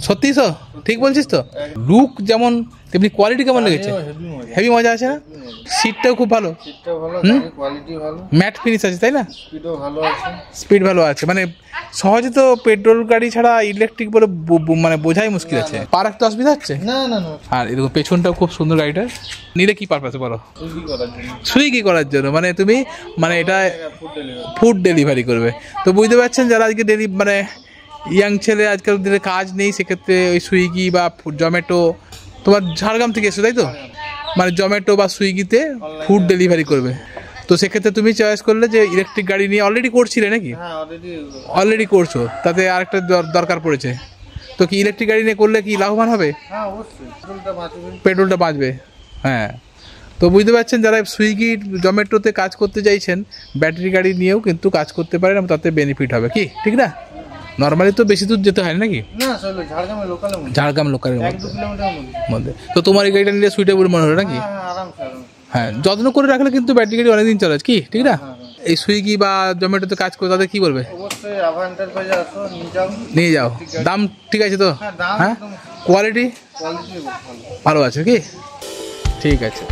সত্যি তো ঠিক বলছিস তো? লুক যেমন তেমনি কোয়ালিটি কেমন লেগেছে? হেভি মজা আছে না? সিটটাও খুব ভালো, ম্যাট ফিনিশ আছে তাই না? স্পিড ভালো আছে, মানে সহজে তো পেট্রোল গাড়ি ছাড়া ইলেকট্রিক বলে মানে বোঝাই মুশকিল আছে। পার একটু অসুবিধা হচ্ছে না? আর এরকম পেছনটাও খুব সুন্দর গাড়িটা। নিলে কি পারপাসে বলো? সুইগি করার জন্য, মানে তুমি মানে এটা ফুড ডেলিভারি করবে। তো বুঝতে পারছেন যারা আজকে মানে ইয়াং ছেলে আজকাল দিনে কাজ নেই, সেক্ষেত্রে ওই সুইগি বা জোম্যাটো, তোমার ঝাড়গ্রাম থেকে এসো তাই তো, মানে জোম্যাটো বা সুইগিতে ফুড ডেলিভারি করবে। তো সেক্ষেত্রে তুমি চয়েস করলে যে ইলেকট্রিক গাড়ি নিয়ে অলরেডি করছিলে নাকি? অলরেডি করছো, তাতে আরেকটা দরকার পড়েছে। তো কি ইলেকট্রিক গাড়ি নিয়ে করলে কি লাভবান হবে? পেট্রোলটা বাঁচবে। হ্যাঁ, তো বুঝতে পারছেন যারা সুইগি জোম্যাটোতে কাজ করতে চাইছেন, ব্যাটারি গাড়ি নিয়েও কিন্তু কাজ করতে পারেন এবং তাতে বেনিফিট হবে, কি ঠিক না? নর্মালি তো বেশি দূর যেতে হয় নাকি? ঝাড়গ্রাম লোকালের মধ্যে। তো তোমার এই গাড়িটা নিলে সুইটেবল মনে হলো নাকি? হ্যাঁ, যত্ন করে রাখলে কিন্তু ব্যাটারি গাড়ি অনেকদিন চলে, কি ঠিক না? এই সুইগি বা জোম্যাটোতে কাজ করে তাদের কি বলবে? নিয়ে যাও। দাম ঠিক আছে তো? হ্যাঁ, কোয়ালিটি ভালো আছে কি? ঠিক আছে।